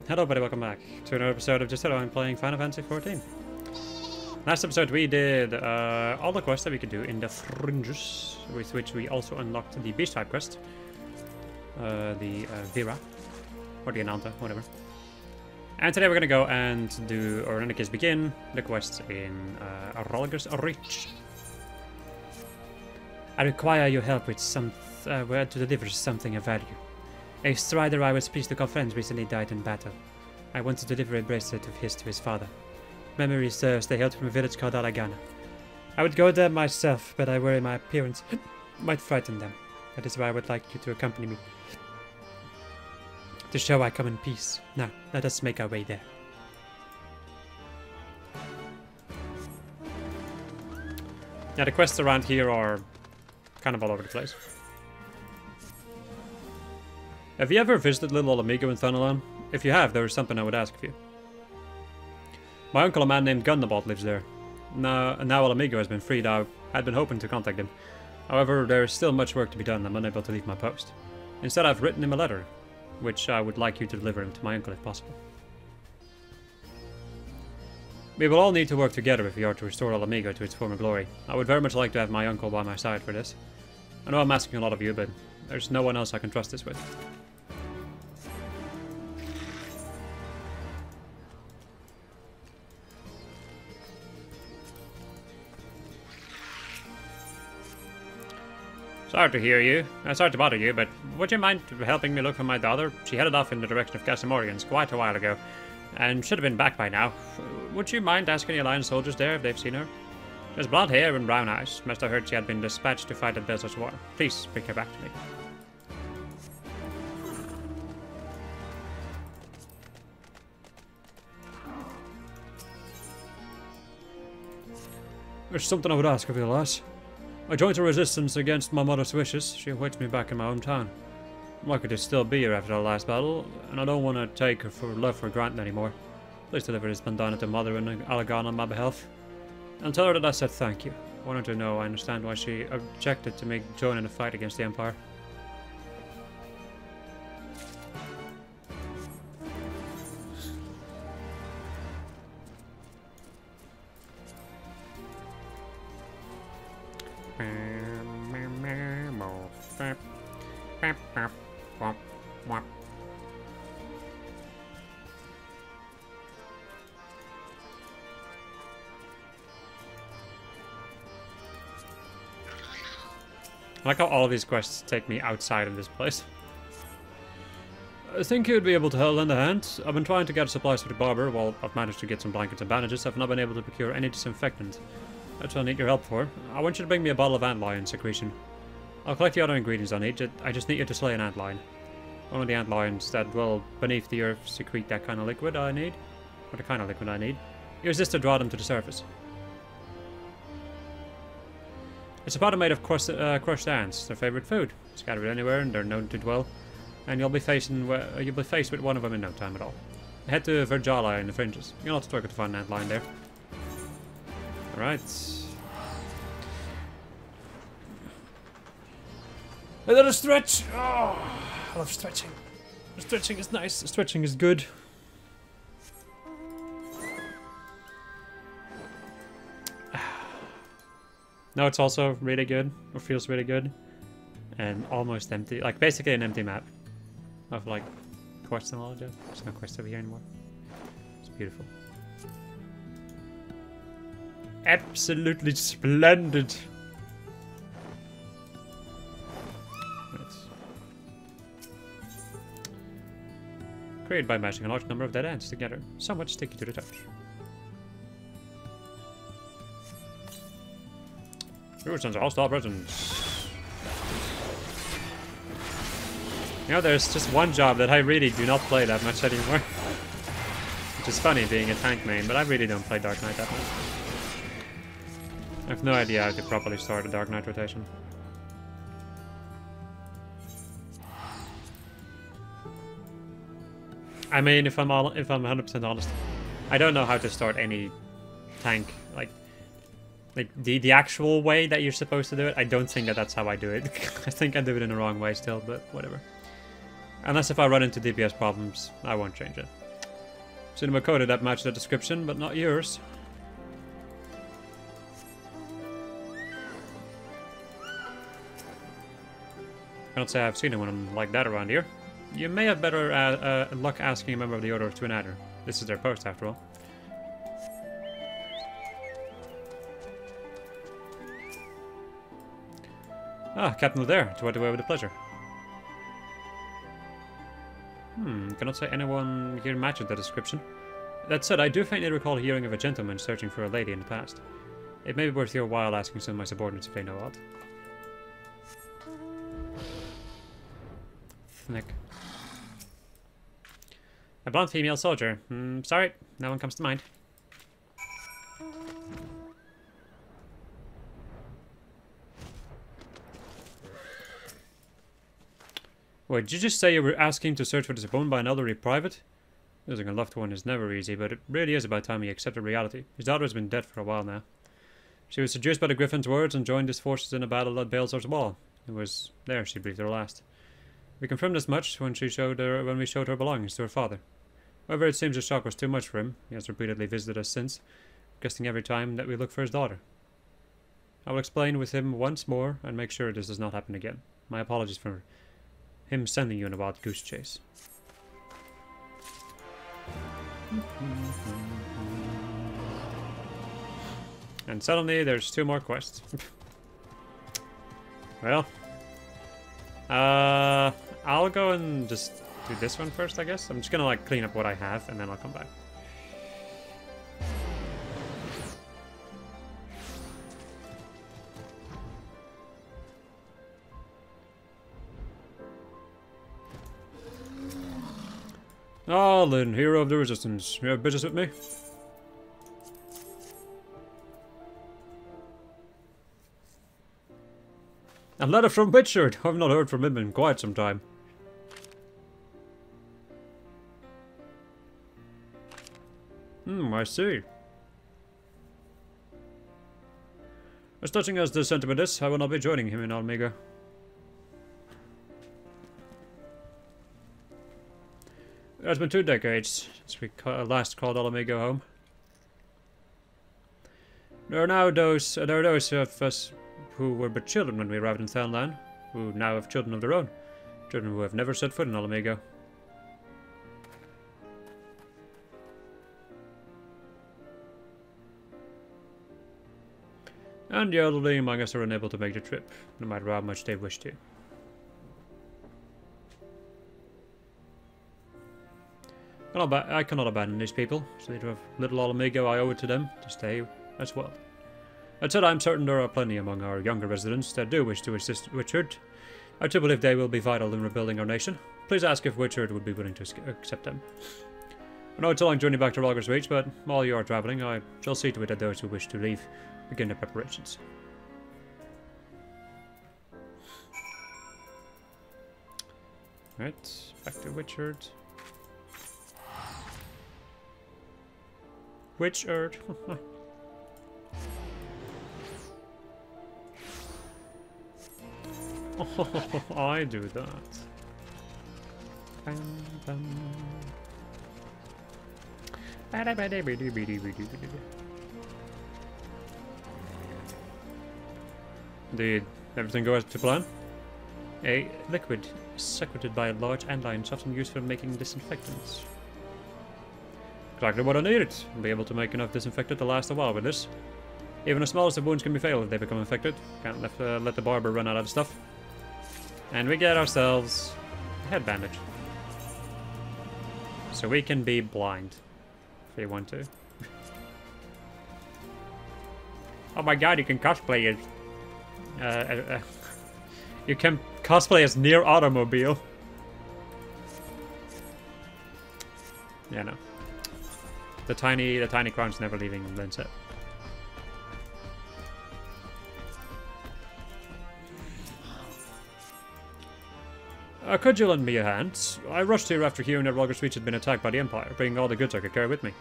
Hello everybody, welcome back to another episode of Just Hello. I'm playing Final Fantasy XIV. Last episode we did all the quests that we could do in the Fringes, with which we also unlocked the Beast type quest. The Vera, or the Ananta, whatever. And today we're gonna go and do, or in the case begin, the quests in Rolger's Reach. I require your help with to deliver something of value. A strider I was pleased to call friends recently died in battle. I want to deliver a bracelet of his to his father. Memory serves, they hailed from a village called Alagana. I would go there myself, but I worry my appearance might frighten them. That is why I would like you to accompany me. To show I come in peace. Now, let us make our way there. Yeah, the quests around here are kind of all over the place. Have you ever visited little Mhigo in Thunderland? If you have, there is something I would ask of you. My uncle, a man named Gundabald, lives there. Now Mhigo has been freed, I had been hoping to contact him. However, there is still much work to be done, I'm unable to leave my post. Instead, I've written him a letter, which I would like you to deliver him to my uncle if possible. We will all need to work together if we are to restore Mhigo to its former glory. I would very much like to have my uncle by my side for this. I know I'm asking a lot of you, but there's no one else I can trust this with. Sorry to hear you. Sorry to bother you, but would you mind helping me look for my daughter? She headed off in the direction of Casimorians quite a while ago, and should have been back by now. Would you mind asking the Alliance soldiers there if they've seen her? She has blonde hair and brown eyes. Must have heard she had been dispatched to fight at Desert's War. Please bring her back to me. There's something I would ask of you, lass. I joined the resistance against my mother's wishes. She awaits me back in my hometown. I'm lucky to still be here after the last battle, and I don't want to take her love for granted anymore. Please deliver this bandana to Mother and Alagana on my behalf. And tell her that I said thank you. I want her to know I understand why she objected to me joining the fight against the Empire. I like how all of these quests take me outside of this place. I think you'd be able to lend a hand. I've been trying to get supplies for the barber. While I've managed to get some blankets and bandages, I've not been able to procure any disinfectant. That's what I need your help for. I want you to bring me a bottle of antlion secretion. I'll collect the other ingredients I need. I just need you to slay an antlion. One of the antlions that dwell beneath the earth secrete that kind of liquid I need. Or the kind of liquid I need. Use this to draw them to the surface. It's a powder made of crushed ants, their favorite food. Scattered anywhere, and they're known to dwell. And you'll be faced with one of them in no time at all. Head to Verjala in the Fringes. You'll have to struggle to find an antlion there. Alright. A little stretch! Oh, I love stretching. Stretching is nice. Stretching is good. No, it's also really good, or feels really good, and almost empty. Like, basically an empty map of, like, quests and all of that. There's no quests over here anymore. It's beautiful. Absolutely splendid! Right. Created by matching a large number of dead ends together, somewhat sticky to the touch. Since all star presents. You know, there's just one job that I really do not play that much anymore. Which is funny being a tank main, but I really don't play Dark Knight that much. I have no idea how to properly start a Dark Knight rotation. I mean, if I'm 100% honest, I don't know how to start any tank, like the actual way that you're supposed to do it. I don't think that that's how I do it. I think I do it in the wrong way still, but whatever. Unless if I run into DPS problems, I won't change it. Cinema coded that matched the description, but not yours. Cannot say I've seen anyone like that around here. You may have better luck asking a member of the Order of Twin Adder. This is their post, after all. Ah, Captain Adair, to right away with a pleasure. Cannot say anyone here matches the description. That said, I do faintly recall hearing of a gentleman searching for a lady in the past. It may be worth your while asking some of my subordinates if they know aught. Nick. A blonde female soldier. Sorry, no one comes to mind. Wait, did you just say you were asking to search for this opponent by an elderly private? Losing a loved one is never easy, but it really is about time he accepted reality. His daughter has been dead for a while now. She was seduced by the Griffin's words and joined his forces in a battle at Balezor's Wall. It was there she breathed her last. We confirmed as much when we showed her belongings to her father. However, it seems the shock was too much for him. He has repeatedly visited us since, requesting every time that we look for his daughter. I will explain with him once more and make sure this does not happen again. My apologies for him sending you on a wild goose chase. And suddenly there's 2 more quests. Well, I'll go and just do this one first, I guess. I'm just gonna like clean up what I have and then I'll come back. Ah, Lynn, hero of the resistance. You have business with me? A letter from Richard. I've not heard from him in quite some time. I see. As touching as this sentiment is, I will not be joining him in Mhigo. It has been 2 decades since we last called Mhigo home. There are those of us who were but children when we arrived in Townland, who now have children of their own, children who have never set foot in Mhigo. And the elderly among us are unable to make the trip, no matter how much they wish to. I cannot abandon these people, so they have little Mhigo. I owe it to them to stay as well. That said, I am certain there are plenty among our younger residents that do wish to assist Richard. I too believe they will be vital in rebuilding our nation. Please ask if Richard would be willing to accept them. I know it's a long journey back to Rogger's Reach, but while you are travelling, I shall see to it that those who wish to leave begin their preparations. Right, back to Richard. Richard. Oh, I do that. Did everything go as to plan? A liquid secreted by large antlions, often used for making disinfectants. Exactly what I needed. I'll be able to make enough disinfectant to last a while with this. Even the smallest of wounds can be fatal if they become infected. Can't let the barber run out of stuff. And we get ourselves a head bandage. So we can be blind. If we want to. Oh my god, you can cosplay as... you can cosplay as Near Automobile. Yeah, no. The tiny crown's never leaving Lynn's head. Could you lend me a hand? I rushed here after hearing that Rogger's Reach had been attacked by the Empire, bringing all the goods I could carry with me.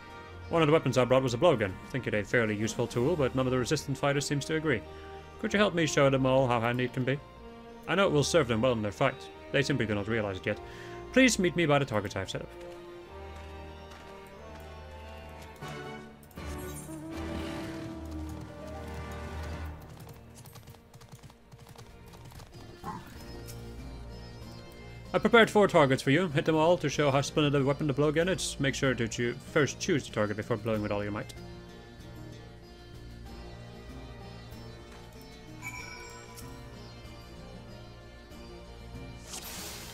One of the weapons I brought was a blowgun. I think it a fairly useful tool, but none of the resistant fighters seems to agree. Could you help me show them all how handy it can be? I know it will serve them well in their fight. They simply do not realize it yet. Please meet me by the targets I have set up. I prepared 4 targets for you. Hit them all to show how splendid a weapon to blow against. Make sure that you first choose the target before blowing with all your might.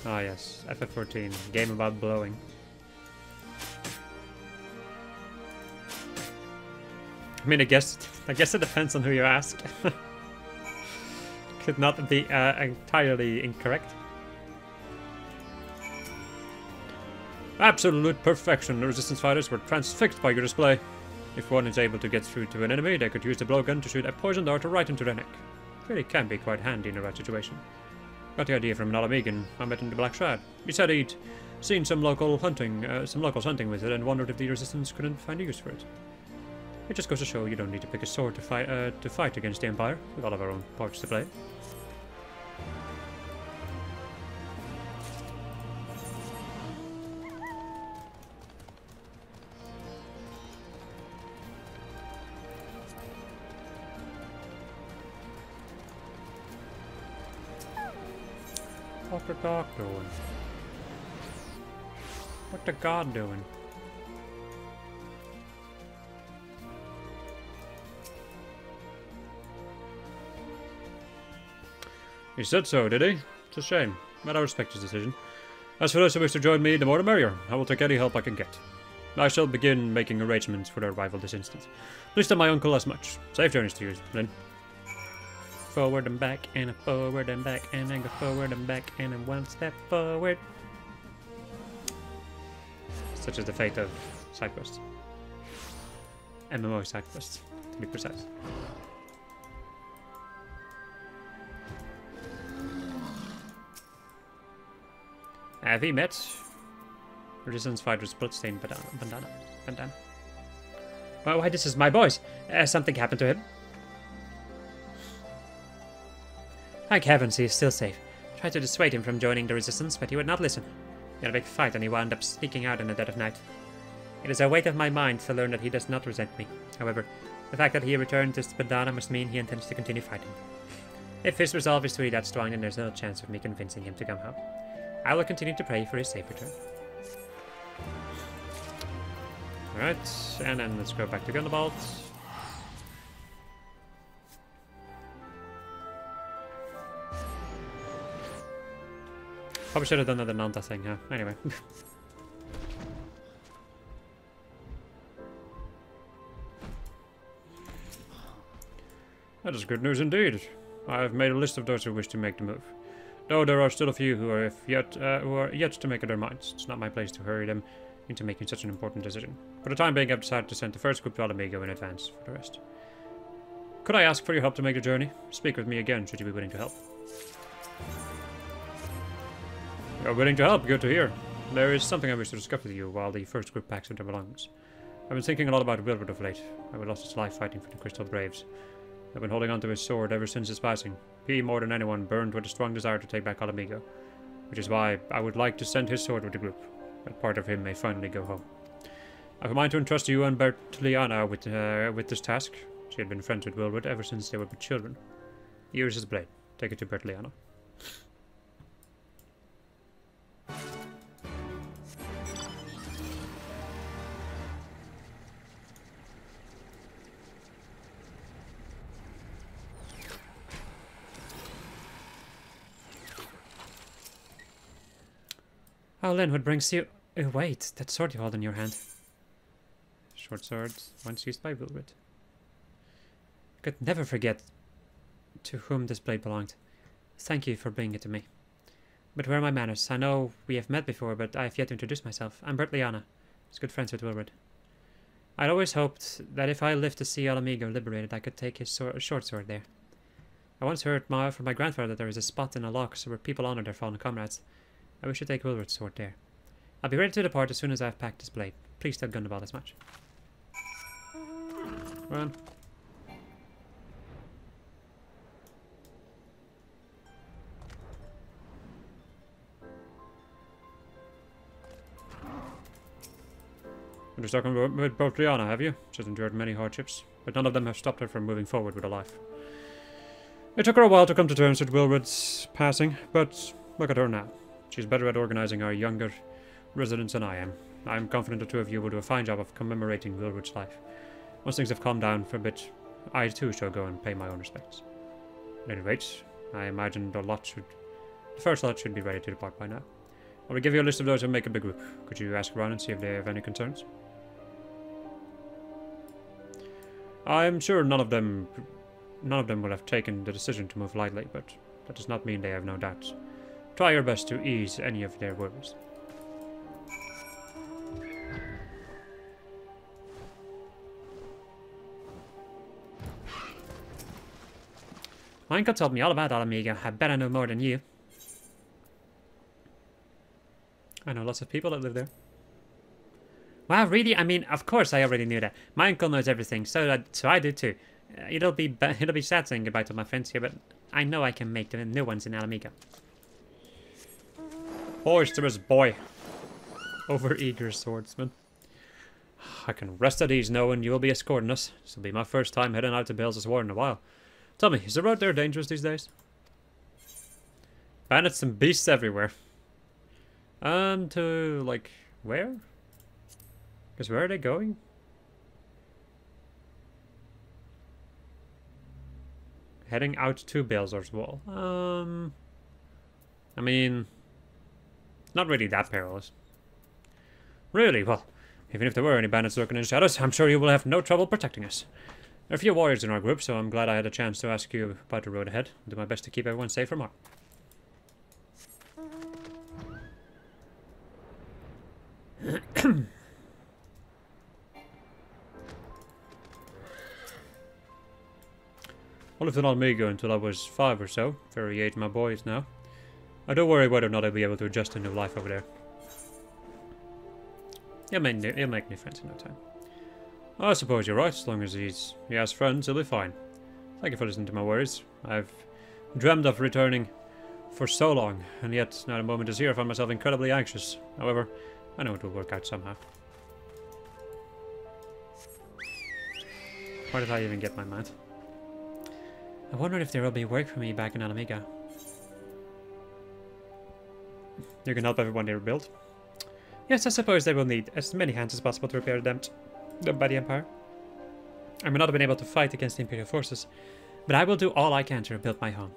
Ah yes, ffXIV, game about blowing. I mean, I guess it depends on who you ask. Could not be entirely incorrect. Absolute perfection. The resistance fighters were transfixed by your display. If one is able to get through to an enemy, they could use the blowgun to shoot a poison dart right into their neck. Really can be quite handy in the right situation. Got the idea from an Alamegan I met in the Black Shroud. He said he'd seen some locals hunting with it and wondered if the resistance couldn't find a use for it. It just goes to show you don't need to pick a sword to fight against the Empire. We've all of our own parts to play. What's the dog doing? What's the god doing? He said so, did he? It's a shame, but I respect his decision. As for those who wish to join me, the more the merrier. I will take any help I can get. I shall begin making arrangements for their arrival this instant. Please tell my uncle as much. Safe journeys to you, Lynn. Forward and back, and a forward and back, and I go forward and back, and then one step forward. Such is the fate of side quests. MMO side quests, to be precise. Have we met? Resistance fighters, bloodstained bandana. Well, why, this is my boys. Something happened to him. Thank heavens he is still safe. Tried to dissuade him from joining the resistance, but he would not listen. We had a big fight and he wound up sneaking out in the dead of night. It is a weight of my mind to learn that he does not resent me. However, the fact that he returned to Spadana must mean he intends to continue fighting. If his resolve is truly that strong, then there's no chance of me convincing him to come home. I will continue to pray for his safe return. Alright, and then let's go back to Gundabald. Probably should have done the Nanta thing, huh? Anyway. That is good news indeed. I have made a list of those who wish to make the move. Though there are still a few who are yet to make up their minds. It's not my place to hurry them into making such an important decision. For the time being, I've decided to send the first group to Mhigo in advance for the rest. Could I ask for your help to make the journey? Speak with me again, should you be willing to help. You're willing to help, good to hear. There is something I wish to discuss with you while the first group packs up their belongings. I've been thinking a lot about Wilbur of late. I lost his life fighting for the Crystal Braves. I've been holding onto his sword ever since his passing. He, more than anyone, burned with a strong desire to take back Mhigo, which is why I would like to send his sword with the group, that part of him may finally go home. I have a mind to entrust you and Bertiliana with this task. She had been friends with Wilbur ever since they were but children. Here is his blade. Take it to Bertiliana. Oh, Lynn, what brings you... wait, that sword you hold in your hand. Short sword, once used by Wilbur. I could never forget to whom this blade belonged. Thank you for bringing it to me. But where are my manners? I know we have met before, but I have yet to introduce myself. I'm Bertiliana. I was good friends with Wilbur. I'd always hoped that if I lived to see Mhigo liberated, I could take his short sword there. I once heard from my grandfather that there is a spot in a loch where people honor their fallen comrades. I wish to take Wilbur's sword there. I'll be ready to depart as soon as I've packed this blade. Please tell Gundabald as much. Run. You're talking with Bertiliana, have you? She's endured many hardships, but none of them have stopped her from moving forward with her life. It took her a while to come to terms with Wilbur's passing, but look at her now. She's better at organizing our younger residents than I am. I am confident the two of you will do a fine job of commemorating Wilwood's life. Once things have calmed down for a bit, I too shall go and pay my own respects. At any rate, I imagine the first lot should be ready to depart by now. I will give you a list of those who make up the group. Could you ask around and see if they have any concerns? I am sure none of them will have taken the decision to move lightly, but that does not mean they have no doubts. Try your best to ease any of their worries. My uncle told me all about Mhigo. I bet I know more than you. I know lots of people that live there. Wow, really? I mean, of course I already knew that. My uncle knows everything, so I do too. It'll be sad saying goodbye to my friends here, but I know I can make the new ones in Mhigo. Boisterous boy. Over-eager swordsman. I can rest at ease knowing you will be escorting us. This will be my first time heading out to Bales' War in a while. Tell me, is the road there dangerous these days? Bandits and beasts everywhere. To, like, where? Because where are they going? Heading out to Balezor's Wall. I mean, not really that perilous. Really? Well, even if there were any bandits lurking in the shadows, I'm sure you will have no trouble protecting us. There are a few warriors in our group, so I'm glad I had a chance to ask you about the road ahead. I'll do my best to keep everyone safe from harm. I lived in Mhigo until I was 5 or so. Very age my boys now. I do worry whether or not I'll be able to adjust to new life over there. He'll make new friends in no time. I suppose you're right. As long as he has friends, he'll be fine. Thank you for listening to my worries. I've dreamed of returning for so long, and yet now the moment is here. I find myself incredibly anxious. However, I know it will work out somehow. Why did I even get my mat? I wonder if there will be work for me back in Mhigo. You can help everyone they rebuild. Yes, I suppose they will need as many hands as possible to repair the damage done by the Empire. I may not have been able to fight against the Imperial forces, but I will do all I can to rebuild my home.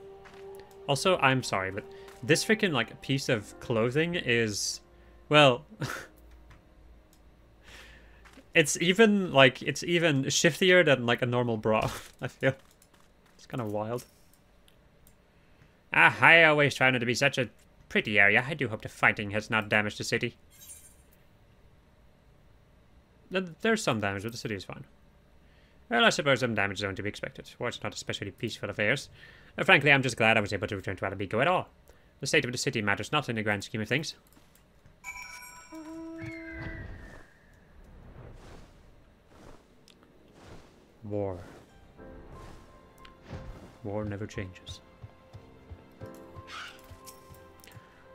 Also, I'm sorry, but this freaking, like, piece of clothing is, well, it's even shiftier than, like, a normal bra, I feel. It's kind of wild. I always found it to be such a pretty area. I do hope the fighting has not damaged the city. There's some damage, but the city is fine. Well, I suppose some damage is only to be expected. War is not especially peaceful affairs. Frankly, I'm just glad I was able to return to Mhigo at all. The state of the city matters not in the grand scheme of things. War. War never changes.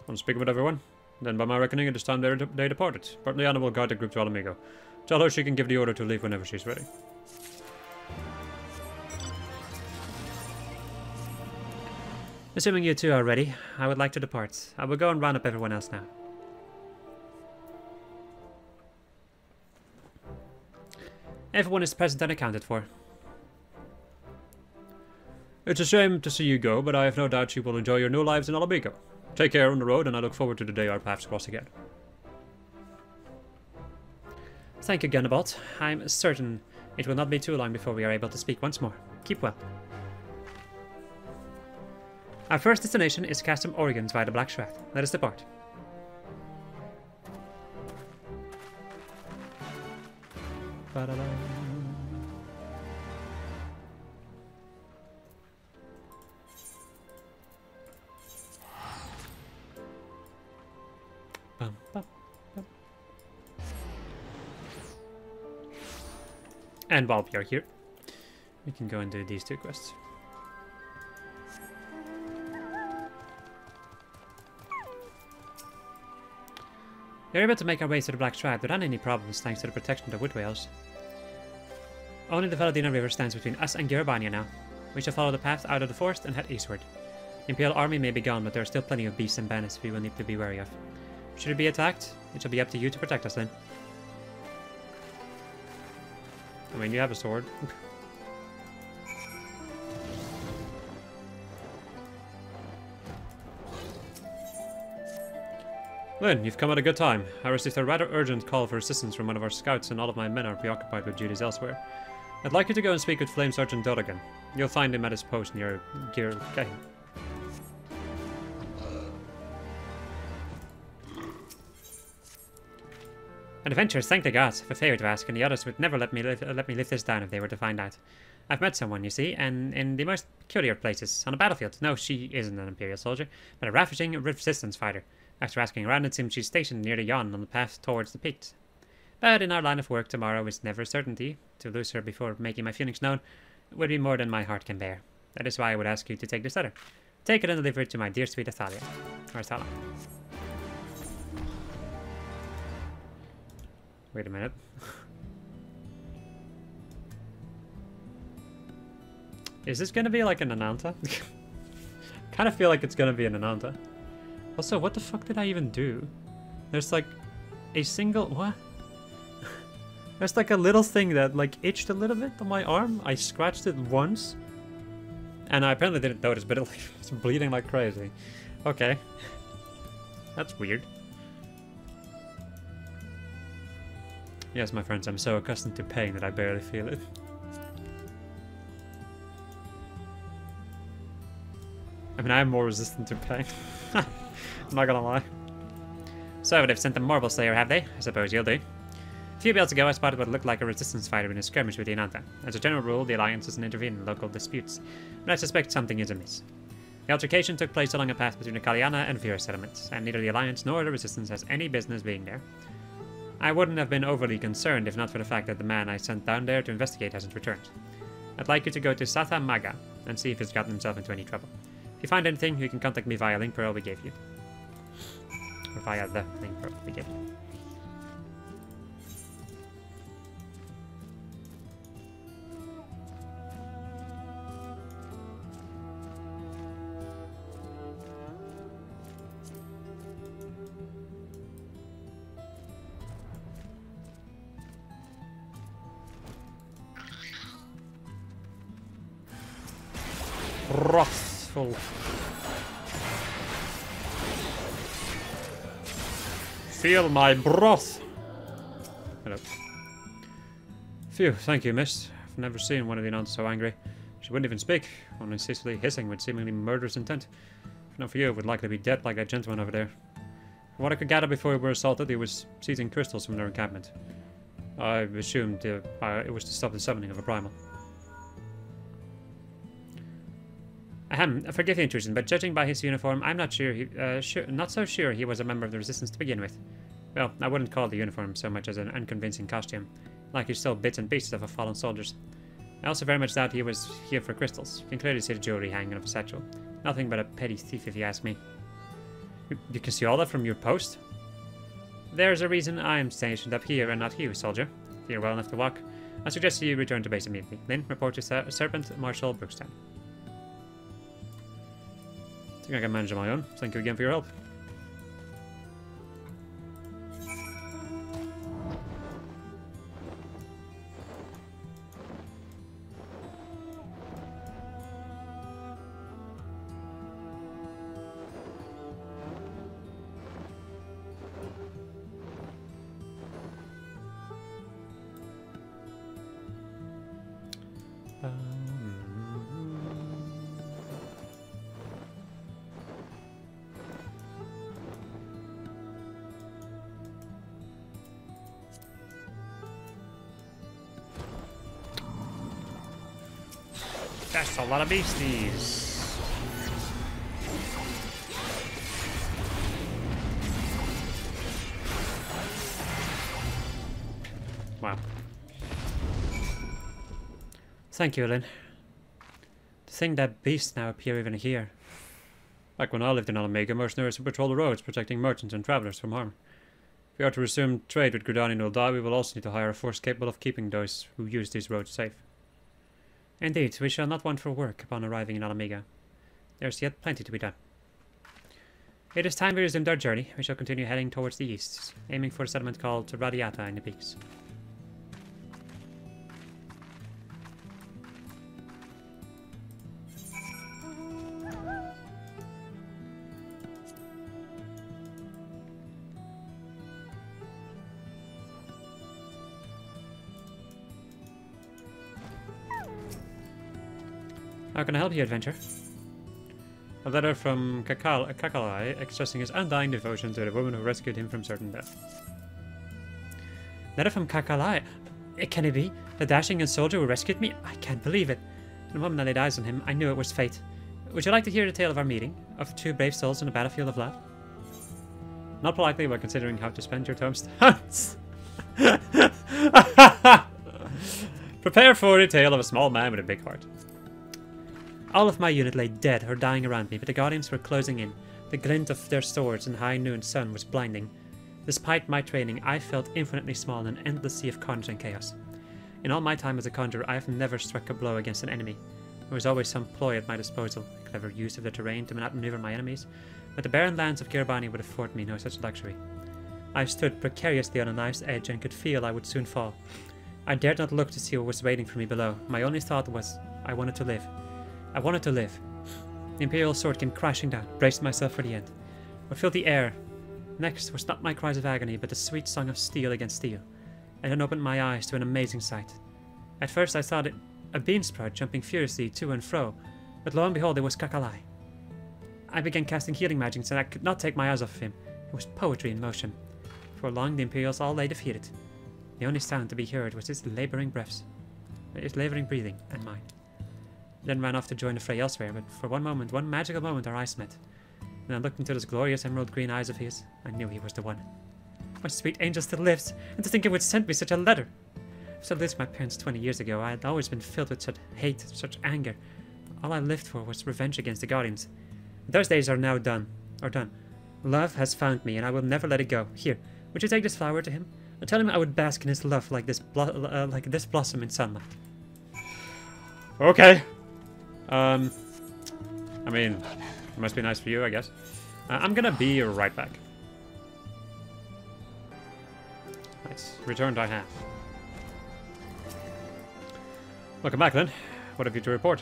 I'm speaking with everyone. Then by my reckoning, it is time they departed. Partliana will guide the group to Mhigo. Tell her she can give the order to leave whenever she's ready. Assuming you two are ready, I would like to depart. I will go and round up everyone else now. Everyone is present and accounted for. It's a shame to see you go, but I have no doubt you will enjoy your new lives in Mhigo. Take care on the road, and I look forward to the day our paths cross again. Thank you, Gunnabalt. I'm certain it will not be too long before we are able to speak once more. Keep well. Our first destination is Castrum Organs via the Black Shroud. Let us depart. Ba-da-da. Bum, bum, bum. And while we are here, we can go and do these two quests. We are able to make our way to the Black Shroud without any problems thanks to the protection of the wood whales. Only the Valadina River stands between us and Girabania now. We shall follow the path out of the forest and head eastward. The Imperial army may be gone, but there are still plenty of beasts and bandits we will need to be wary of. Should it be attacked, it shall be up to you to protect us then. I mean, you have a sword. Lynn, you've come at a good time. I received a rather urgent call for assistance from one of our scouts, and all of my men are preoccupied with duties elsewhere. I'd like you to go and speak with Flame Sergeant Dodogan. You'll find him at his post near Girl-Kane. An adventurers, thank the gods. I have a favor to ask, and the others would never let me lift this down if they were to find out. I've met someone, you see, and in the most peculiar places. On a battlefield. No, she isn't an Imperial soldier, but a ravaging resistance fighter. After asking around, it seems she's stationed near the Yon on the path towards the peaks. But in our line of work, tomorrow is never a certainty. To lose her before making my feelings known would be more than my heart can bear. That is why I would ask you to take this letter. Take it and deliver it to my dear sweet Athalia. Or Athala. Wait a minute. Is this gonna be like an Ananta? Kind of feel like it's gonna be an Ananta. Also, what the fuck did I even do? There's like a single... What? There's like a little thing that like itched a little bit on my arm. I scratched it once. And I apparently didn't notice, but it's bleeding like crazy. Okay. That's weird. Yes, my friends, I'm so accustomed to pain that I barely feel it. I mean, I'm more resistant to pain. I'm not gonna lie. So, they've sent the Marble Slayer, have they? I suppose you'll do. A few belts ago, I spotted what looked like a resistance fighter in a skirmish with the Ananta. As a general rule, the Alliance doesn't intervene in local disputes, but I suspect something is amiss. The altercation took place along a path between the Kalyana and Vera settlements, and neither the Alliance nor the Resistance has any business being there. I wouldn't have been overly concerned if not for the fact that the man I sent down there to investigate hasn't returned. I'd like you to go to Satha Maga and see if he's gotten himself into any trouble. If you find anything, you can contact me via link pearl we gave you. Or via the link pearl we gave you. Wrathful. Feel my broth. Hello. Phew, thank you, miss. I've never seen one of the nuns so angry. She wouldn't even speak, only ceaselessly hissing with seemingly murderous intent. If not for you, it would likely be dead like that gentleman over there. From what I could gather before we were assaulted, he was seizing crystals from their encampment. I assumed it was to stop the summoning of a primal. Forgive the intrusion, but judging by his uniform, I'm not not so sure he was a member of the Resistance to begin with. Well, I wouldn't call the uniform so much as an unconvincing costume, like he stole bits and pieces of a fallen soldiers. I also very much doubt he was here for crystals. You can clearly see the jewelry hanging off his satchel. Nothing but a petty thief, if you ask me. You can see all that from your post? There's a reason I am stationed up here and not you, soldier. If you're well enough to walk, I suggest you return to base immediately. Then report to Serpent Marshal Brookstown. I think I can manage on my own. Thank you again for your help. That's a lot of beasties. Wow. Thank you, Lynn. To think that beasts now appear even here. Like when I lived in Mhigo, mercenaries would patrol the roads, protecting merchants and travelers from harm. If we are to resume trade with Gridani and Uldai, we will also need to hire a force capable of keeping those who use these roads safe. Indeed, we shall not want for work upon arriving in Mhigo. There's yet plenty to be done. It is time we resumed our journey. We shall continue heading towards the east, aiming for a settlement called Radiata in the peaks. How can I help you, adventurer? A letter from Kakalai expressing his undying devotion to the woman who rescued him from certain death. Letter from Kakalai? Can it be? The dashing young soldier who rescued me? I can't believe it. The moment I laid eyes on him, I knew it was fate. Would you like to hear the tale of our meeting? Of two brave souls on the battlefield of love? Not politely, but considering how to spend your tombstones. Prepare for the tale of a small man with a big heart. All of my unit lay dead or dying around me, but the Guardians were closing in. The glint of their swords in the high noon sun was blinding. Despite my training, I felt infinitely small in an endless sea of carnage and chaos. In all my time as a conjurer, I have never struck a blow against an enemy. There was always some ploy at my disposal, a clever use of the terrain to outmaneuver my enemies, but the barren lands of Girbani would afford me no such luxury. I stood precariously on a knife's edge and could feel I would soon fall. I dared not look to see what was waiting for me below. My only thought was, I wanted to live. I wanted to live. The Imperial sword came crashing down, braced myself for the end. I filled the air. Next was not my cries of agony, but the sweet song of steel against steel. I then opened my eyes to an amazing sight. At first I thought it a bean sprout jumping furiously to and fro, but lo and behold it was Kakalai. I began casting healing magics and I could not take my eyes off of him. It was poetry in motion. For long the Imperials all lay defeated. The only sound to be heard was his labouring breaths, his labouring breathing, and mine. Then ran off to join the fray elsewhere, but for one moment, one magical moment, our eyes met. When I looked into those glorious emerald green eyes of his, I knew he was the one. My sweet angel still lives, and to think it would send me such a letter! If I lost my parents 20 years ago, I had always been filled with such hate, such anger. All I lived for was revenge against the Guardians. Those days are now done. Love has found me, and I will never let it go. Here, would you take this flower to him? And tell him I would bask in his love like this blossom in sunlight. Okay. I mean, it must be nice for you, I guess. I'm gonna be right back. Nice. Returned I have. Welcome back, then. What have you to report?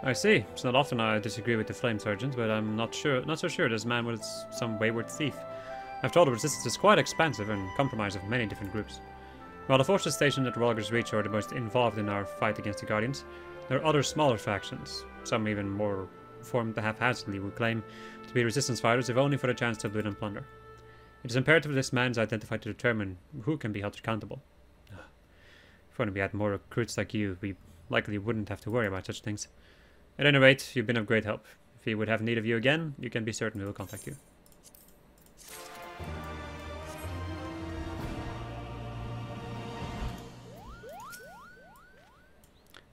I see. It's not often I disagree with the Flame Sergeant, but I'm not so sure this man was some wayward thief. I've told the resistance is quite expansive and comprised of many different groups. While the forces stationed at Rolger's Reach are the most involved in our fight against the Guardians, there are other smaller factions, some even more formed haphazardly, who claim to be resistance fighters if only for the chance to loot and plunder. It is imperative this man is identified to determine who can be held accountable. If only we had more recruits like you, we likely wouldn't have to worry about such things. At any rate, you've been of great help. If he would have need of you again, you can be certain we will contact you.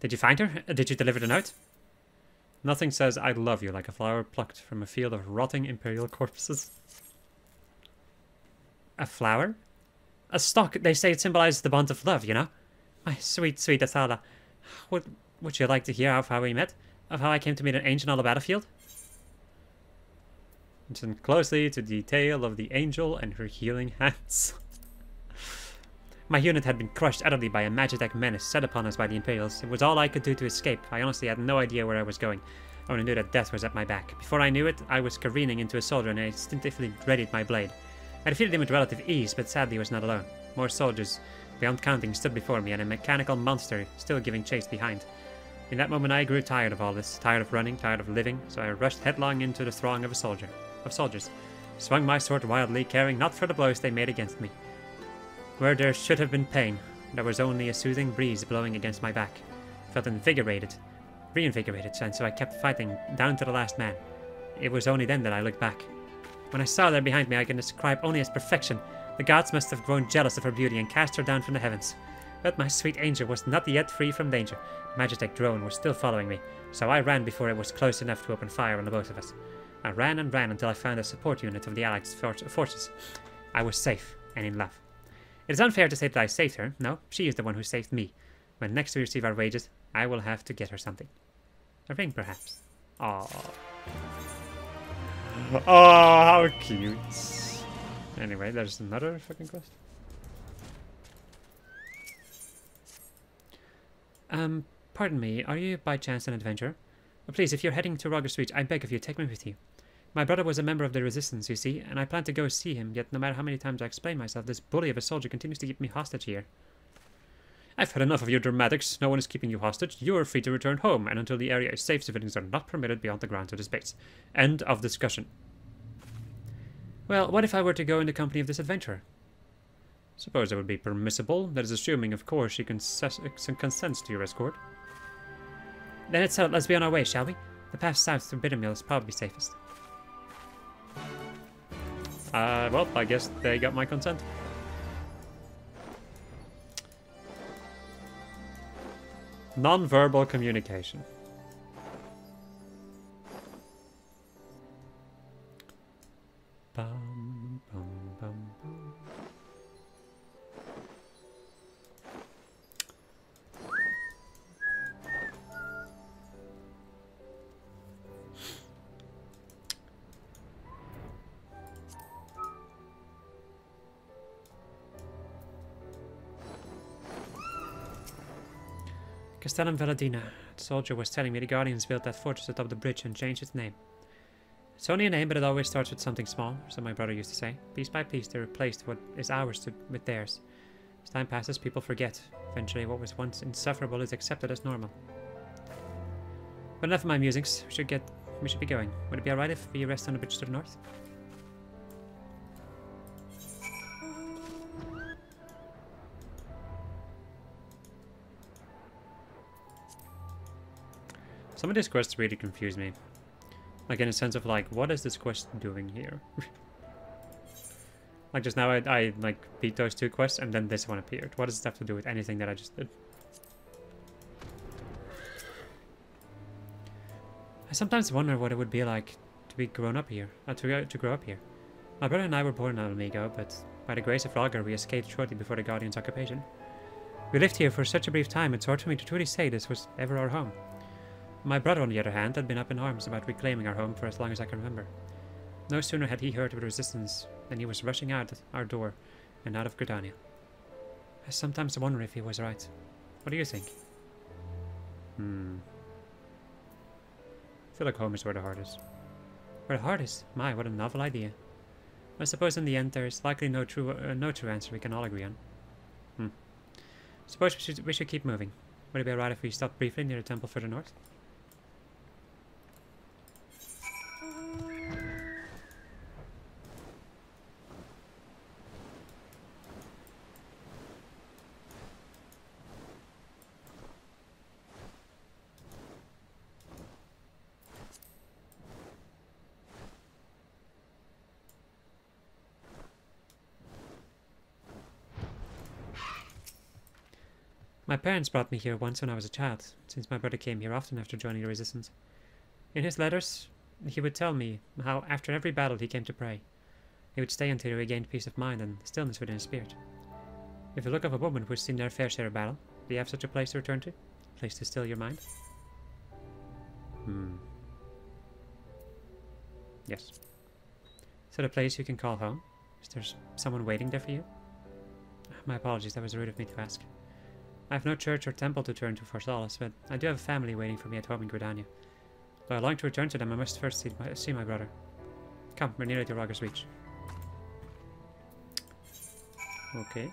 Did you find her? Did you deliver the note? Nothing says I love you like a flower plucked from a field of rotting Imperial corpses. A flower? A stalk, they say it symbolizes the bond of love, you know? My sweet, sweet Athala. Would you like to hear of how we met? Of how I came to meet an angel on the battlefield? Listen closely to the tale of the angel and her healing hands. My unit had been crushed utterly by a Magitech menace set upon us by the Imperials. It was all I could do to escape. I honestly had no idea where I was going. I only knew that death was at my back. Before I knew it, I was careening into a soldier and I instinctively dreaded my blade. I defeated him with relative ease, but sadly was not alone. More soldiers, beyond counting, stood before me, and a mechanical monster still giving chase behind. In that moment I grew tired of all this, tired of running, tired of living, so I rushed headlong into the throng of soldiers, swung my sword wildly, caring not for the blows they made against me. Where there should have been pain, there was only a soothing breeze blowing against my back. I felt reinvigorated, and so I kept fighting down to the last man. It was only then that I looked back. When I saw her behind me, I can describe only as perfection. The gods must have grown jealous of her beauty and cast her down from the heavens. But my sweet angel was not yet free from danger. The Magitech drone was still following me, so I ran before it was close enough to open fire on the both of us. I ran and ran until I found a support unit of the Allied forces. I was safe and in love. It is unfair to say that I saved her. No, she is the one who saved me. When next we receive our wages, I will have to get her something. A ring, perhaps. Oh. Oh, how cute. Anyway, there's another fucking quest. Pardon me, are you by chance an adventurer? Oh, please, if you're heading to Roger's Reach, I beg of you, take me with you. My brother was a member of the Resistance, you see, and I plan to go see him, yet no matter how many times I explain myself, this bully of a soldier continues to keep me hostage here. I've had enough of your dramatics. No one is keeping you hostage. You are free to return home, and until the area is safe, civilians are not permitted beyond the grounds of this base. End of discussion. Well, what if I were to go in the company of this adventurer? Suppose that would be permissible. That is assuming, of course, she consents to your escort. Then it's out. Let's be on our way, shall we? The path south through Bittermill is probably safest. Well, I guess they got my consent. Non-verbal communication. Bum, bum, bum, bum. Castellum Valadina. The soldier was telling me the Guardians built that fortress atop the bridge and changed its name. It's only a name, but it always starts with something small, so my brother used to say. Piece by piece, they replaced what is ours with theirs. As time passes, people forget. Eventually, what was once insufferable is accepted as normal. But enough of my musings. We should be going. Would it be alright if we rest on the bridge to the north? Some of these quests really confuse me. Like, in a sense of, like, what is this quest doing here? Like, just now I like, beat those two quests, and then this one appeared. What does it have to do with anything that I just did? I sometimes wonder what it would be like to be grown up here. To grow up here. My brother and I were born on Mhigo, but by the grace of Roger, we escaped shortly before the Guardians' occupation. We lived here for such a brief time, it's hard for me to truly say this was ever our home. My brother, on the other hand, had been up in arms about reclaiming our home for as long as I can remember. No sooner had he heard of the resistance than he was rushing out our door and out of Gridania. I sometimes wonder if he was right. What do you think? I feel like home is where the heart is. Where the heart is? My, what a novel idea. I suppose in the end there is likely no true answer we can all agree on. Suppose we should keep moving. Would it be alright if we stopped briefly near the temple further north? My parents brought me here once when I was a child, since my brother came here often after joining the resistance. In his letters, he would tell me how after every battle he came to pray. He would stay until he regained peace of mind and stillness within his spirit. If you look of a woman who has seen their fair share of battle, do you have such a place to return to? A place to still your mind? Yes. Is that a place you can call home? Is there someone waiting there for you? My apologies, that was rude of me to ask. I have no church or temple to turn to for solace, but I do have a family waiting for me at home in Gridania. Though I long to return to them, I must first see my brother. Come, we're nearly to Roger's Reach. Okay.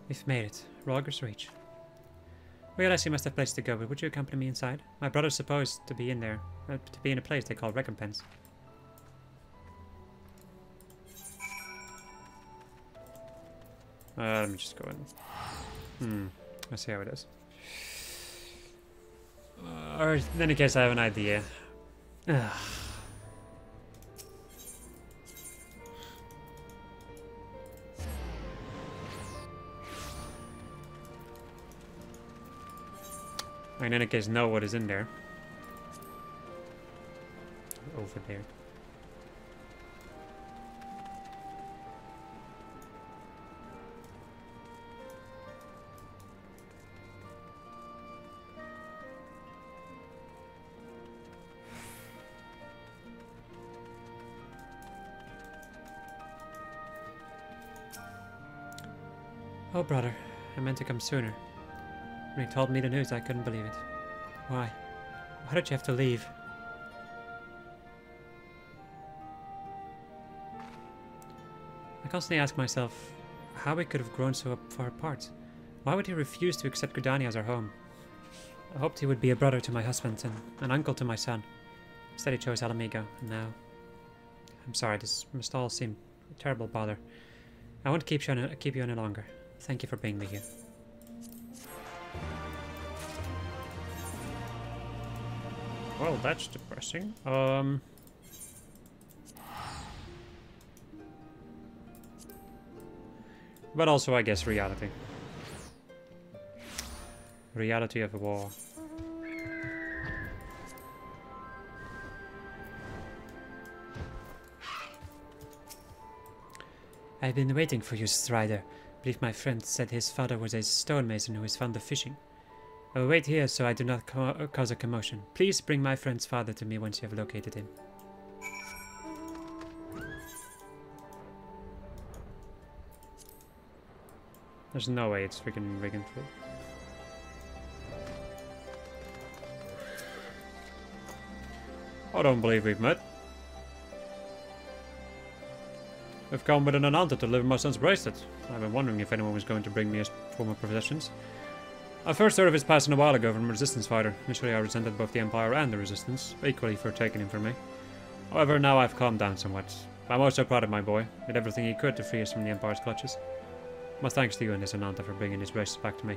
We've made it. Roger's Reach. Realize you must have place to go, but would you accompany me inside? My brother's supposed to be in there. To be in a place they call Recompense. Let me just go in. Let's see how it is. Or in any case, I have an idea. In any case, know what is in there. Over there. Oh, brother, I meant to come sooner. When he told me the news, I couldn't believe it. Why? Why did you have to leave? I constantly ask myself how we could have grown so far apart. Why would he refuse to accept Gridania as our home? I hoped he would be a brother to my husband and an uncle to my son. Instead he chose Mhigo, and now... I'm sorry, this must all seem a terrible bother. I won't keep you any longer. Thank you for being with you. Well, that's depressing. But also, I guess, reality. Reality of a war. I've been waiting for you, Strider. I believe my friend said his father was a stonemason who is fond of fishing. I will wait here so I do not cause a commotion. Please bring my friend's father to me once you have located him. There's no way it's freaking rigging through. I don't believe we've met. I've come with an announcement to deliver my son's bracelet. I've been wondering if anyone was going to bring me his former possessions. I first heard of his passing a while ago from a resistance fighter. Initially I resented both the Empire and the Resistance, equally for taking him from me. However, now I've calmed down somewhat. I'm also proud of my boy. He did everything he could to free us from the Empire's clutches. My thanks to you and his Ananta for bringing his bracelet back to me.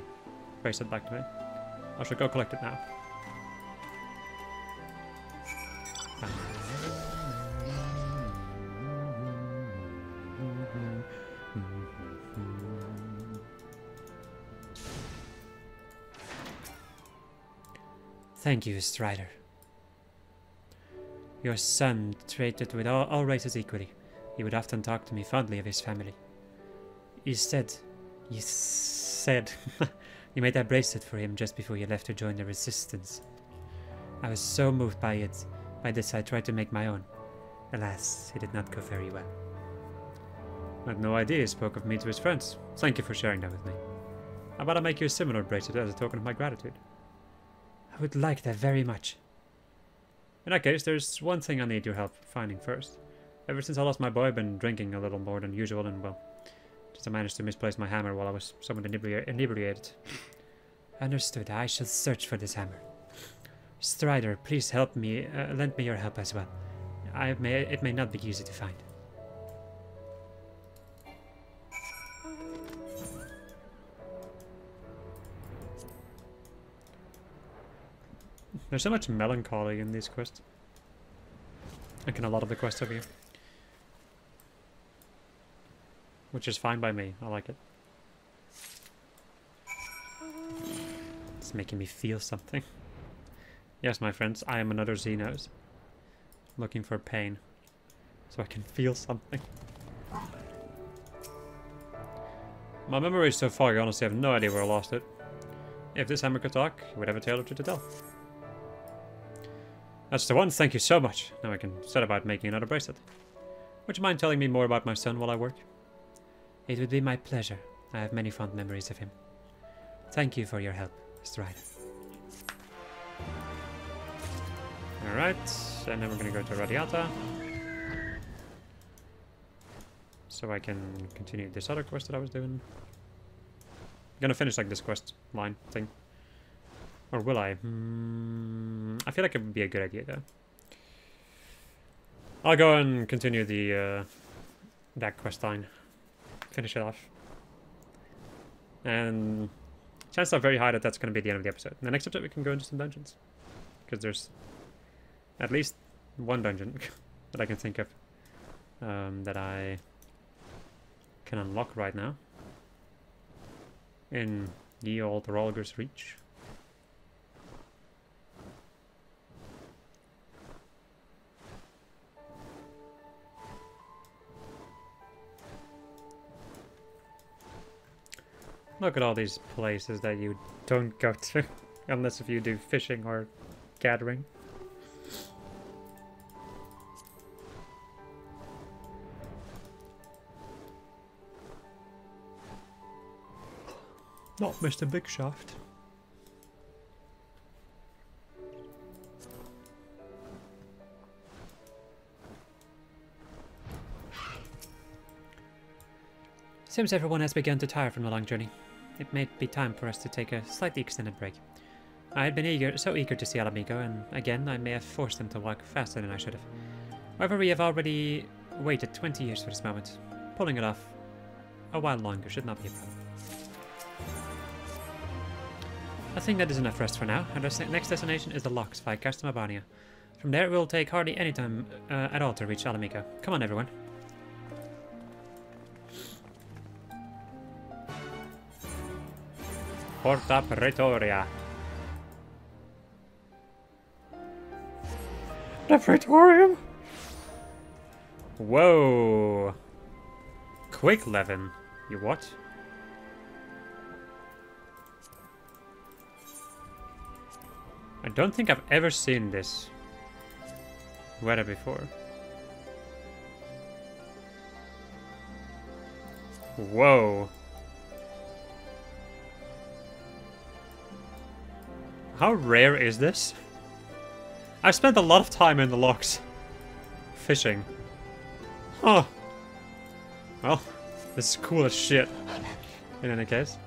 I shall go collect it now. Thank you, Strider. Your son treated with all races equally. He would often talk to me fondly of his family. You said you made that bracelet for him just before you left to join the Resistance. I was so moved by it. By this I tried to make my own. Alas, it did not go very well. I had no idea he spoke of me to his friends. Thank you for sharing that with me. How about I make you a similar bracelet as a token of my gratitude? I would like that very much. In that case, there's one thing I need your help finding first. Ever since I lost my boy, I've been drinking a little more than usual, and well, just I managed to misplace my hammer while I was somewhat inebriated. Understood. I shall search for this hammer. Strider, please help me. Lend me your help as well. It may not be easy to find. There's so much melancholy in these quests. Like in a lot of the quests over here. Which is fine by me. I like it. It's making me feel something. Yes, my friends, I am another Xenos. Looking for pain. So I can feel something. My memory is so far, I honestly have no idea where I lost it. If this hammer could talk, he would have a tale or two to tell. That's the one, thank you so much. Now I can set about making another bracelet. Would you mind telling me more about my son while I work? It would be my pleasure. I have many fond memories of him. Thank you for your help, Strider. Alright, and then we're gonna go to Radiata. So I can continue this other quest that I was doing. I'm gonna finish like this quest line thing. Or will I? I feel like it would be a good idea though. I'll go and continue the that quest line. Finish it off. And chances are very high that that's going to be the end of the episode. In the next episode we can go into some dungeons. Because there's at least one dungeon that I can think of that I can unlock right now. In ye old Rolger's Reach. Look at all these places that you don't go to. Unless if you do fishing or gathering. Not Mr. Big Shaft. Seems everyone has begun to tire from the long journey. It may be time for us to take a slightly extended break. I had been so eager to see Mhigo, and again I may have forced him to walk faster than I should have. However, we have already waited 20 years for this moment. Pulling it off a while longer should not be a problem. I think that is enough rest for now. Our next destination is the locks via Castamabania. From there, it will take hardly any time at all to reach Mhigo. Come on, everyone. Porta Praetoria. The Praetorium? Whoa. Quick Levin. You what? I don't think I've ever seen this weather before. Whoa. How rare is this? I've spent a lot of time in the locks. Fishing. Huh. Well, this is cool as shit. In any case.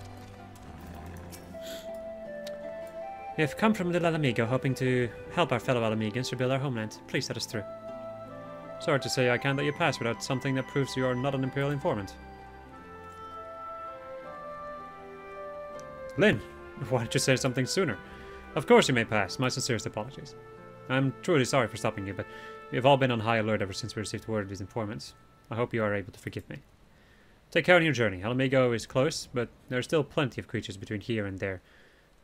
We have come from Little Mhigo, hoping to help our fellow Mhigans rebuild our homeland. Please let us through. Sorry to say I can't let you pass without something that proves you are not an Imperial informant. Lynn, why didn't you say something sooner? Of course you may pass. My sincerest apologies. I'm truly sorry for stopping you, but we have all been on high alert ever since we received word of these informants. I hope you are able to forgive me. Take care on your journey. Mhigo is close, but there are still plenty of creatures between here and there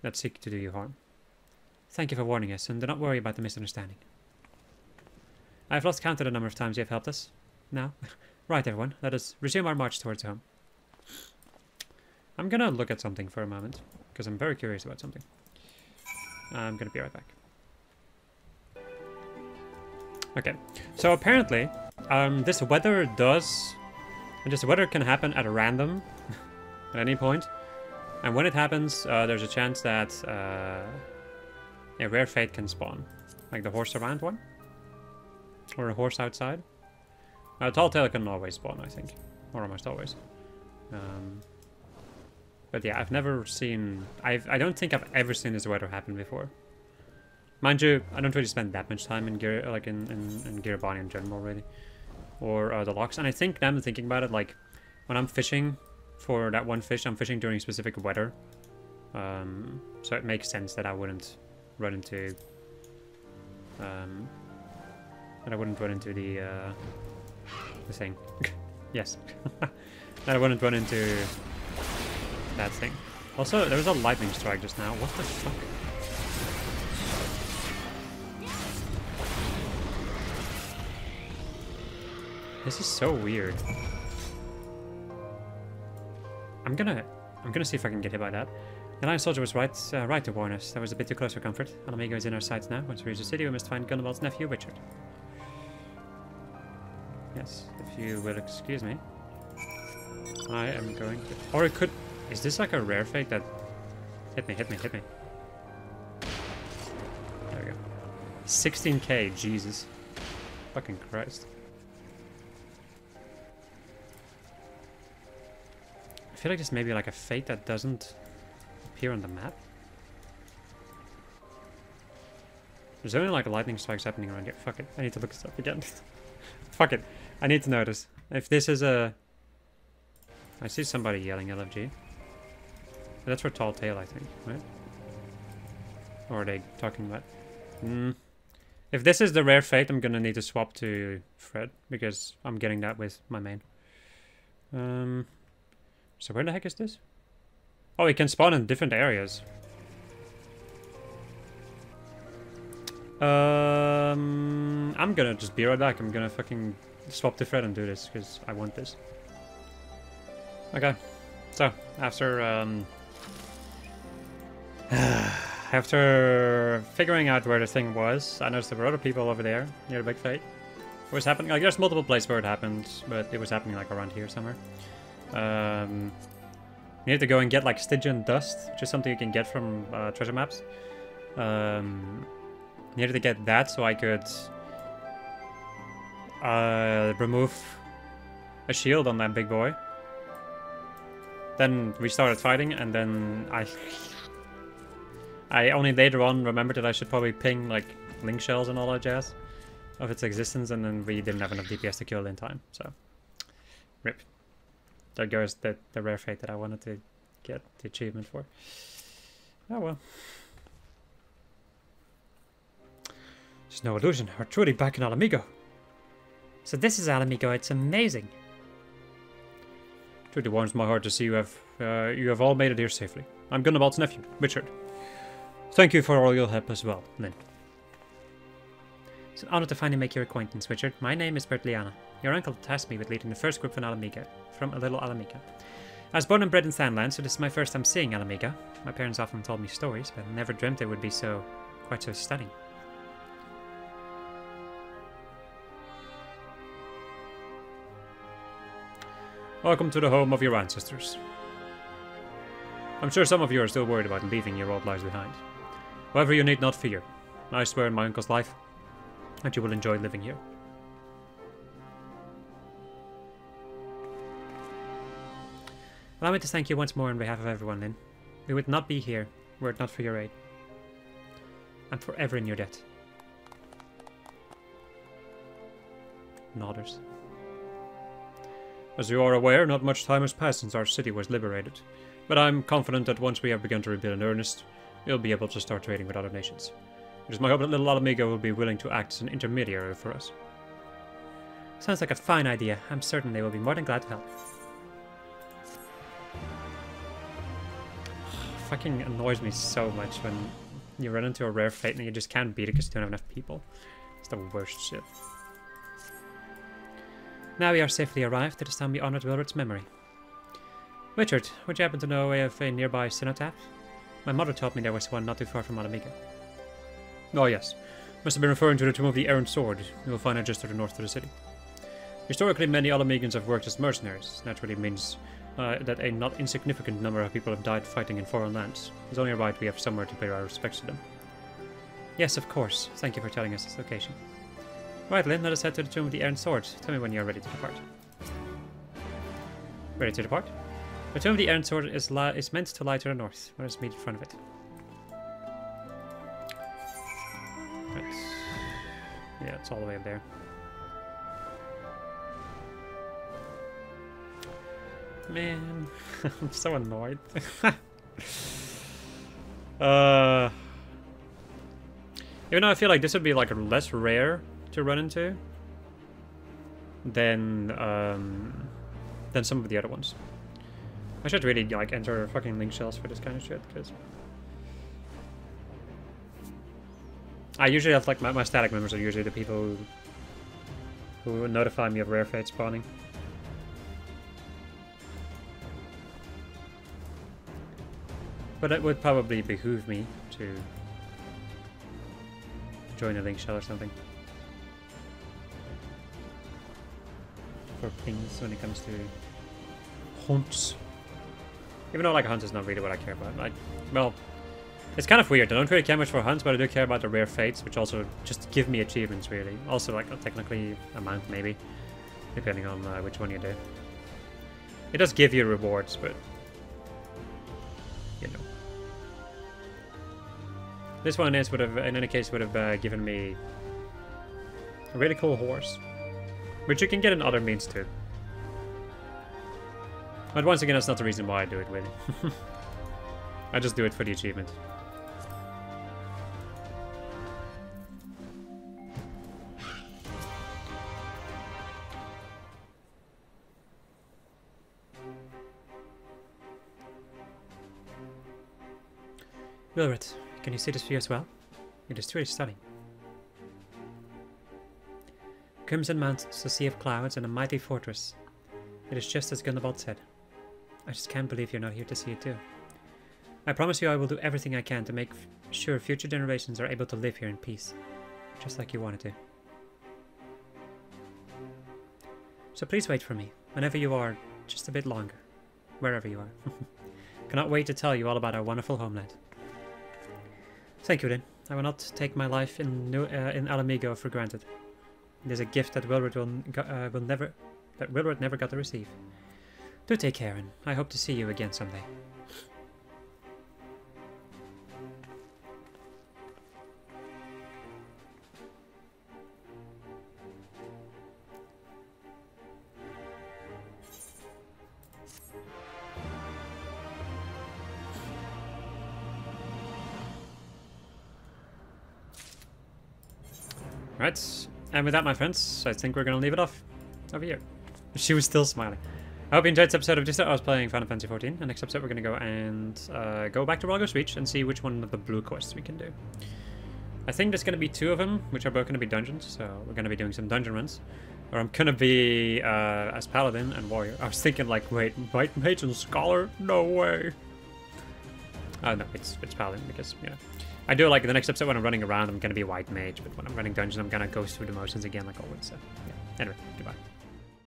that seek to do you harm. Thank you for warning us, and do not worry about the misunderstanding. I have lost count of the number of times you have helped us. Now, right everyone, let us resume our march towards home. I'm gonna look at something for a moment, because I'm very curious about something. I'm gonna be right back. Okay, so apparently, this weather can happen at a random, at any point. And when it happens, there's a chance that a rare fate can spawn. Like the horse around one. Or a horse outside. Tall Tale can always spawn, I think. Or almost always. But yeah, I've never seen... I don't think I've ever seen this weather happen before. Mind you, I don't really spend that much time in gear, like in Gearbani in general, really. Or the locks. And I think, now I'm thinking about it, like, when I'm fishing for that one fish, I'm fishing during specific weather. So it makes sense that I wouldn't run into... that I wouldn't run into the thing. Yes. That I wouldn't run into that thing. Also, there was a lightning strike just now. What the fuck? This is so weird. I'm gonna see if I can get hit by that. The Lion Soldier was right to warn us. That was a bit too close for comfort. Mhigo is in our sights now. Once we reach the city, we must find Gundabald's nephew, Richard. Yes, if you will excuse me. I am going to... Or it could... Is this like a rare fate that... Hit me, hit me, hit me. There we go. 16k, Jesus. Fucking Christ. I feel like this may be like a fate that doesn't appear on the map. There's only like lightning strikes happening around here. Fuck it. I need to look this up again. Fuck it. I need to notice. If this is a... I see somebody yelling LFG. That's for Tall Tale, I think, right? Or are they talking about... If this is the rare fate, I'm gonna need to swap to Fred, because I'm getting that with my main. So where the heck is this? Oh, it can spawn in different areas. I'm gonna just be right back. I'm gonna fucking swap to Fred and do this, because I want this. Okay. So, after figuring out where the thing was, I noticed there were other people over there near the big fate. It was happening, like there's multiple places where it happened, but it was happening like around here somewhere. You need to go and get like Stygian dust, which is something you can get from treasure maps. Needed to get that so I could remove a shield on that big boy. Then we started fighting, and then I only later on remembered that I should probably ping like link shells and all that jazz of its existence, and then we didn't have enough DPS to kill it in time, so rip. There goes the rare fate that I wanted to get the achievement for. Oh well. There's no illusion, we're truly back in Mhigo. So this is Mhigo, it's amazing. Truly warms my heart to see you have all made it here safely. I'm Gunnabald's nephew, Richard. Thank you for all your help as well, Lynn. It's an honor to finally make your acquaintance, Richard. My name is Bertliana. Your uncle tasked me with leading the first group from a little Mhigo. I was born and bred in Sandland, so this is my first time seeing Mhigo. My parents often told me stories, but I never dreamt it would be quite so stunning. Welcome to the home of your ancestors. I'm sure some of you are still worried about leaving your old lives behind. However, you need not fear. I swear in my uncle's life that you will enjoy living here. Allow me to thank you once more on behalf of everyone, Lynn. We would not be here were it not for your aid. I'm forever in your debt. Nodders. As you are aware, not much time has passed since our city was liberated, but I'm confident that once we have begun to rebuild in earnest, we'll be able to start trading with other nations. It is my hope that little Mhigo will be willing to act as an intermediary for us. Sounds like a fine idea. I'm certain they will be more than glad to help. Fucking annoys me so much when you run into a rare fate and you just can't beat it because you don't have enough people. It's the worst shit. Now we are safely arrived, it is time we honored Wilred's memory. Richard, would you happen to know of a nearby cenotaph? My mother told me there was one not too far from Mhigo. Oh yes, must have been referring to the Tomb of the Errant Sword. You will find it just to the north of the city. Historically, many Mhigans have worked as mercenaries. Naturally means that a not insignificant number of people have died fighting in foreign lands. It's only right we have somewhere to pay our respects to them. Yes, of course. Thank you for telling us this location. Right, Lynn, let us head to the Tomb of the Errant Sword. Tell me when you are ready to depart. Ready to depart? The Tomb of the Errant Sword is meant to lie to the north. Let us meet in front of it. Right. Yeah, it's all the way up there. Man, I'm so annoyed. Even though I feel like this would be like less rare to run into than some of the other ones. I should really like enter fucking link shells for this kind of shit, because I usually have like my static members are usually the people who notify me of rare fate spawning. But it would probably behoove me to join a link shell or something. For things when it comes to hunts. Even though like hunt is not really what I care about. Like, well, it's kind of weird. I don't really care much for hunts, but I do care about the rare fates, which also just give me achievements really. Also like technically a mount maybe, depending on which one you do. It does give you rewards, but you know. This one is would have, in any case, would have given me a really cool horse, which you can get in other means too. But once again, that's not the reason why I do it, really. I just do it for the achievement. Wilred, can you see this view as well? It is truly stunning. Crimson Mountains, a sea of clouds, and a mighty fortress. It is just as Gunnabald said. I just can't believe you're not here to see it too. I promise you I will do everything I can to make sure future generations are able to live here in peace. Just like you wanted to. So please wait for me, whenever you are, just a bit longer. Wherever you are. Cannot wait to tell you all about our wonderful homeland. Thank you, then. I will not take my life in Mhigo for granted. It is a gift that Wilbert never got to receive. Do take care, and I hope to see you again someday. Right, and with that, my friends, I think we're going to leave it off over here. She was still smiling. I hope you enjoyed this episode of Just I was playing Final Fantasy XIV. And next episode, we're going to go and go back to Ralgo's Reach and see which one of the blue quests we can do. I think there's going to be 2 of them, which are both going to be dungeons, so we're going to be doing some dungeon runs. Or I'm going to be as Paladin and Warrior. I was thinking, like, wait, White Mage and Scholar? No way. Oh, no, it's Paladin, because, you know. I do like the next episode when I'm running around, I'm going to be White Mage, but when I'm running dungeons, I'm going to go through the motions again, like always. So, yeah. Anyway, goodbye.